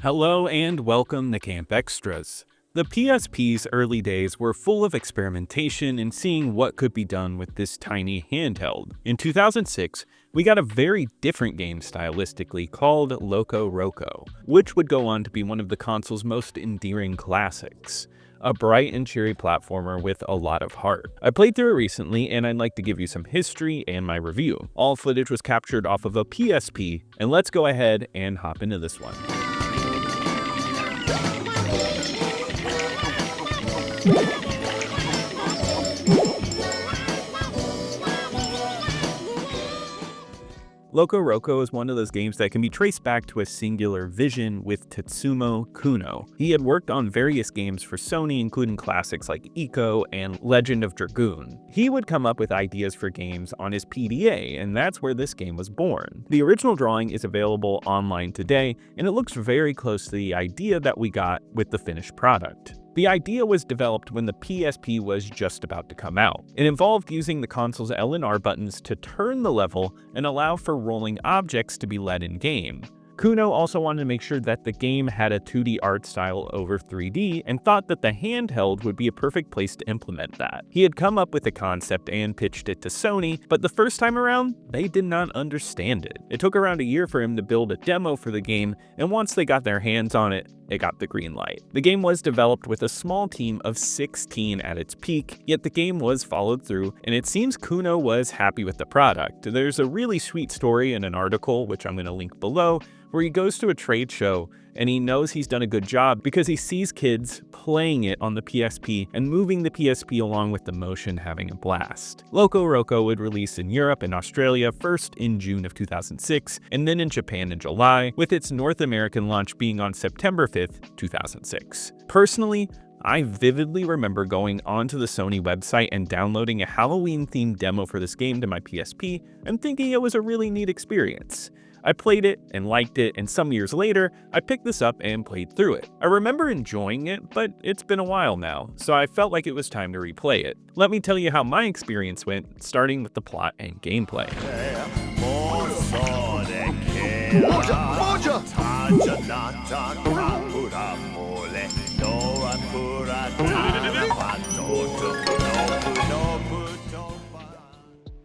Hello and welcome to Camp Xtras. The PSP's early days were full of experimentation and seeing what could be done with this tiny handheld. In 2006, we got a very different game stylistically called LocoRoco, which would go on to be one of the console's most endearing classics. A bright and cheery platformer with a lot of heart. I played through it recently and I'd like to give you some history and my review. All footage was captured off of a PSP, and let's go ahead and hop into this one. LocoRoco is one of those games that can be traced back to a singular vision with Tetsumo Kuno. He had worked on various games for Sony, including classics like Ico and Legend of Dragoon. He would come up with ideas for games on his PDA, and that's where this game was born. The original drawing is available online today, and it looks very close to the idea that we got with the finished product. The idea was developed when the PSP was just about to come out. It involved using the console's L and R buttons to turn the level and allow for rolling objects to be led in-game. Kuno also wanted to make sure that the game had a 2D art style over 3D and thought that the handheld would be a perfect place to implement that. He had come up with the concept and pitched it to Sony, but the first time around, they did not understand it. It took around a year for him to build a demo for the game, and once they got their hands on it, it got the green light. The game was developed with a small team of 16 at its peak, yet the game was followed through, and it seems Kuno was happy with the product. There's a really sweet story in an article, which I'm going to link below, where he goes to a trade show and he knows he's done a good job because he sees kids playing it on the PSP and moving the PSP along with the motion, having a blast. LocoRoco would release in Europe and Australia first in June of 2006 and then in Japan in July, with its North American launch being on September 5th, 2006. Personally, I vividly remember going onto the Sony website and downloading a Halloween-themed demo for this game to my PSP and thinking it was a really neat experience. I played it and liked it, and some years later, I picked this up and played through it. I remember enjoying it, but it's been a while now, so I felt like it was time to replay it. Let me tell you how my experience went, starting with the plot and gameplay.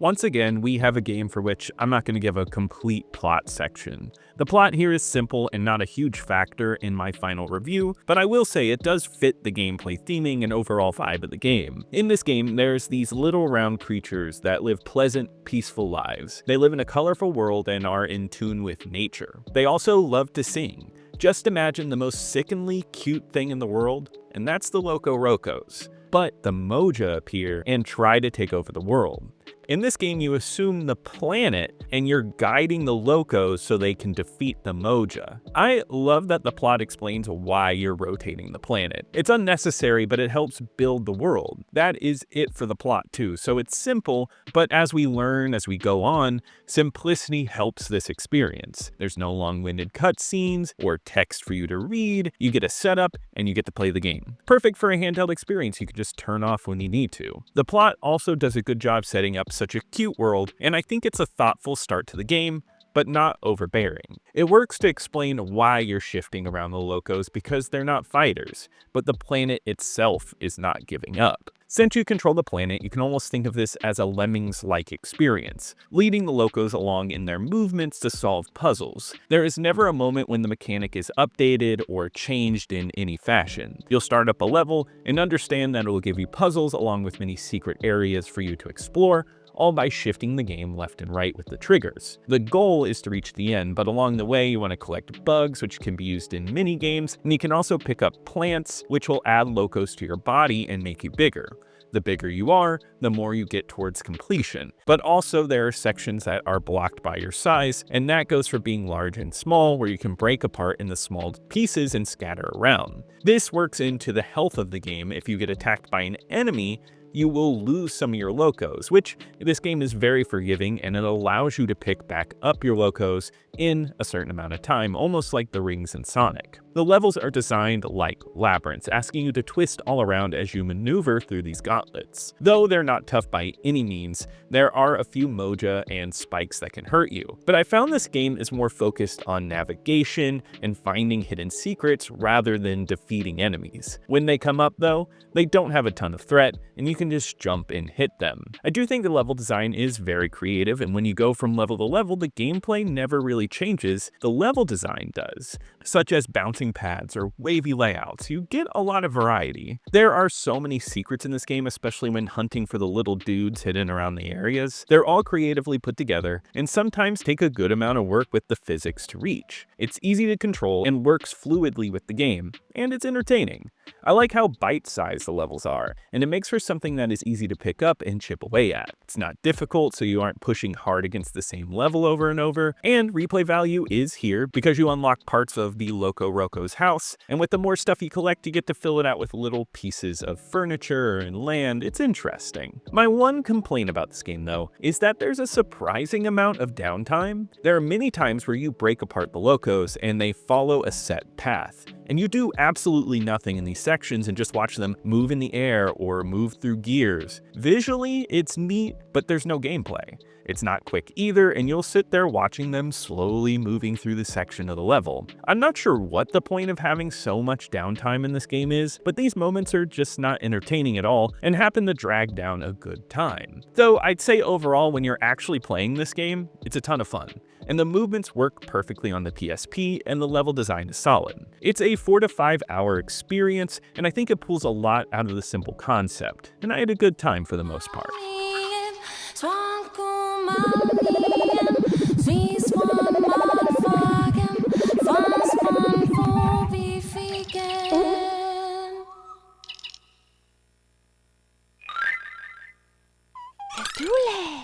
Once again, we have a game for which I'm not going to give a complete plot section. The plot here is simple and not a huge factor in my final review, but I will say it does fit the gameplay theming and overall vibe of the game. In this game, there's these little round creatures that live pleasant, peaceful lives. They live in a colorful world and are in tune with nature. They also love to sing. Just imagine the most sickeningly cute thing in the world, and that's the LocoRocos. But the Moja appear and try to take over the world. In this game, you assume the planet and you're guiding the Locos so they can defeat the Moja. I love that the plot explains why you're rotating the planet. It's unnecessary, but it helps build the world. That is it for the plot too, so it's simple, but as we learn as we go on, simplicity helps this experience. There's no long-winded cutscenes or text for you to read. You get a setup and you get to play the game. Perfect for a handheld experience you can just turn off when you need to. The plot also does a good job setting up such a cute world, and I think it's a thoughtful start to the game, but not overbearing. It works to explain why you're shifting around the Locos because they're not fighters, but the planet itself is not giving up. Since you control the planet, you can almost think of this as a Lemmings-like experience, leading the Locos along in their movements to solve puzzles. There is never a moment when the mechanic is updated or changed in any fashion. You'll start up a level and understand that it will give you puzzles along with many secret areas for you to explore, all by shifting the game left and right with the triggers. The goal is to reach the end, but along the way you want to collect bugs, which can be used in mini games, and you can also pick up plants, which will add Locos to your body and make you bigger. The bigger you are, the more you get towards completion. But also there are sections that are blocked by your size, and that goes for being large and small, where you can break apart into small pieces and scatter around. This works into the health of the game. If you get attacked by an enemy, you will lose some of your Locos, which this game is very forgiving, and it allows you to pick back up your Locos in a certain amount of time, almost like the rings in Sonic. The levels are designed like labyrinths, asking you to twist all around as you maneuver through these gauntlets. Though they're not tough by any means, there are a few moja and spikes that can hurt you. But I found this game is more focused on navigation and finding hidden secrets rather than defeating enemies. When they come up though, they don't have a ton of threat, and you can just jump and hit them. I do think the level design is very creative, and when you go from level to level, the gameplay never really changes, the level design does, such as bouncing pads or wavy layouts. You get a lot of variety. There are so many secrets in this game, especially when hunting for the little dudes hidden around the areas. They're all creatively put together, and sometimes take a good amount of work with the physics to reach. It's easy to control and works fluidly with the game, and it's entertaining. I like how bite-sized the levels are, and it makes for something that is easy to pick up and chip away at. It's not difficult, so you aren't pushing hard against the same level over and over, and replay value is here because you unlock parts of the LocoRoco's house, and with the more stuff you collect, you get to fill it out with little pieces of furniture and land. It's interesting. My one complaint about this game, though, is that there's a surprising amount of downtime. There are many times where you break apart the locos and they follow a set path, and you do absolutely nothing in these sections and just watch them move in the air or move through gears. Visually, it's neat, but there's no gameplay. It's not quick either, and you'll sit there watching them slowly moving through the section of the level. I'm not sure what the point of having so much downtime in this game is, but these moments are just not entertaining at all and happen to drag down a good time. Though I'd say overall, when you're actually playing this game, it's a ton of fun, and the movements work perfectly on the PSP, and the level design is solid. It's a 4 to 5 hour experience, and I think it pulls a lot out of the simple concept, and I had a good time for the most part.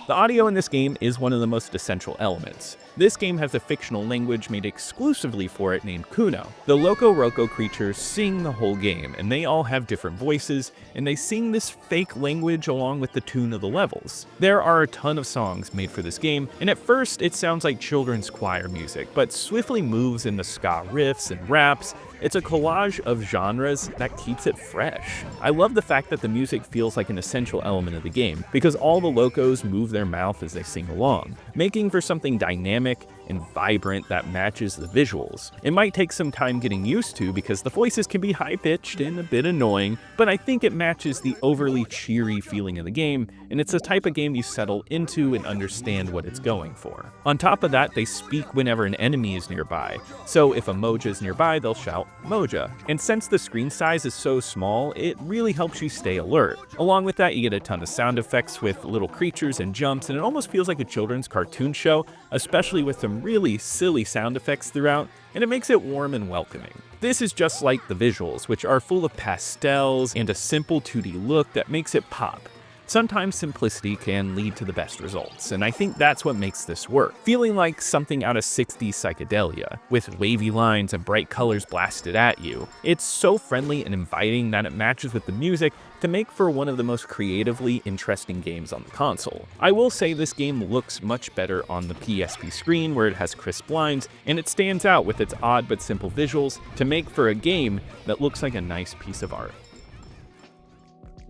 The audio in this game is one of the most essential elements. This game has a fictional language made exclusively for it named Kuno. The LocoRoco creatures sing the whole game, and they all have different voices, and they sing this fake language along with the tune of the levels. There are a ton of songs made for this game, and at first it sounds like children's choir music, but swiftly moves into ska riffs and raps. It's a collage of genres that keeps it fresh. I love the fact that the music feels like an essential element of the game, because all the locos move their mouth as they sing along, making for something dynamic and vibrant that matches the visuals. It might take some time getting used to because the voices can be high-pitched and a bit annoying, but I think it matches the overly cheery feeling of the game, and it's the type of game you settle into and understand what it's going for. On top of that, they speak whenever an enemy is nearby, so if a moja is nearby, they'll shout moja. And since the screen size is so small, it really helps you stay alert. Along with that, you get a ton of sound effects with little creatures and jumps, and it almost feels like a children's cartoon show, especially with some really silly sound effects throughout, and it makes it warm and welcoming. This is just like the visuals, which are full of pastels and a simple 2D look that makes it pop. Sometimes simplicity can lead to the best results, and I think that's what makes this work. Feeling like something out of 60s psychedelia, with wavy lines and bright colors blasted at you. It's so friendly and inviting that it matches with the music to make for one of the most creatively interesting games on the console. I will say this game looks much better on the PSP screen, where it has crisp lines, and it stands out with its odd but simple visuals to make for a game that looks like a nice piece of art.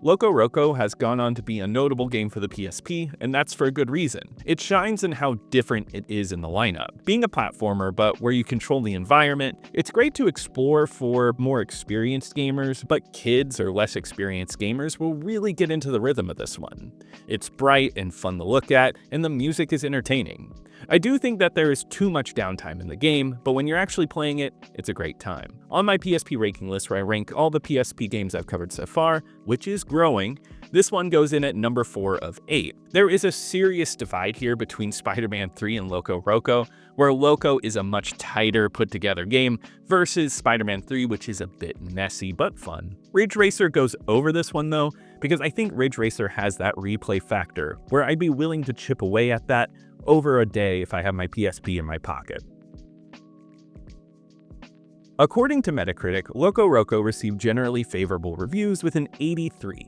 LocoRoco has gone on to be a notable game for the PSP, and that's for a good reason. It shines in how different it is in the lineup. Being a platformer, but where you control the environment, it's great to explore for more experienced gamers, but kids or less experienced gamers will really get into the rhythm of this one. It's bright and fun to look at, and the music is entertaining. I do think that there is too much downtime in the game, but when you're actually playing it, it's a great time. On my PSP ranking list, where I rank all the PSP games I've covered so far, which is growing, this one goes in at number 4 of 8. There is a serious divide here between Spider-Man 3 and LocoRoco, where Loco is a much tighter, put-together game, versus Spider-Man 3, which is a bit messy but fun. Ridge Racer goes over this one though, because I think Ridge Racer has that replay factor, where I'd be willing to chip away at that over a day if I have my PSP in my pocket. According to Metacritic, LocoRoco received generally favorable reviews with an 83.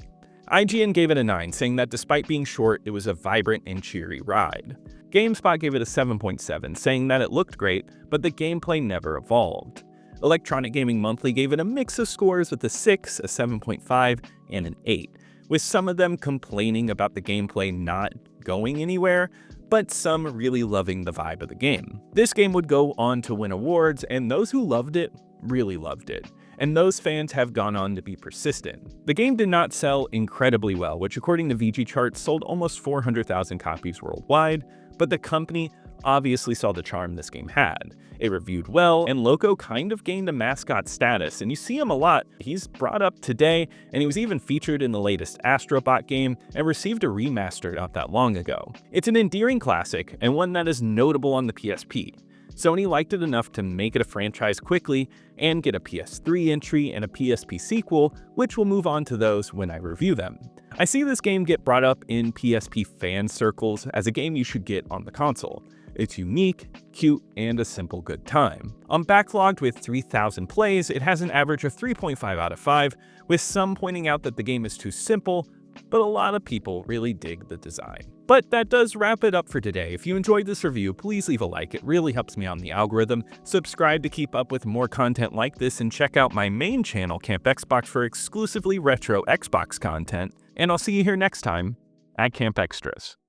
IGN gave it a 9, saying that despite being short, it was a vibrant and cheery ride. GameSpot gave it a 7.7, saying that it looked great, but the gameplay never evolved. Electronic Gaming Monthly gave it a mix of scores with a 6, a 7.5, and an 8, with some of them complaining about the gameplay not going anywhere, but some really loving the vibe of the game. This game would go on to win awards, and those who loved it really loved it, and those fans have gone on to be persistent. The game did not sell incredibly well, which according to VG Charts sold almost 400,000 copies worldwide, but the company obviously saw the charm this game had. It reviewed well, and Loco kind of gained a mascot status, and you see him a lot. He's brought up today, and he was even featured in the latest Astrobot game and received a remaster not that long ago. It's an endearing classic, and one that is notable on the PSP. Sony liked it enough to make it a franchise quickly and get a PS3 entry and a PSP sequel, which we'll move on to those when I review them. I see this game get brought up in PSP fan circles as a game you should get on the console. It's unique, cute, and a simple good time. On Backlogged with 3,000 plays, it has an average of 3.5 out of 5, with some pointing out that the game is too simple, but a lot of people really dig the design. But that does wrap it up for today. If you enjoyed this review, please leave a like, it really helps me on the algorithm. Subscribe to keep up with more content like this, and check out my main channel, Camp Xbox, for exclusively retro Xbox content. And I'll see you here next time at Camp Xtras.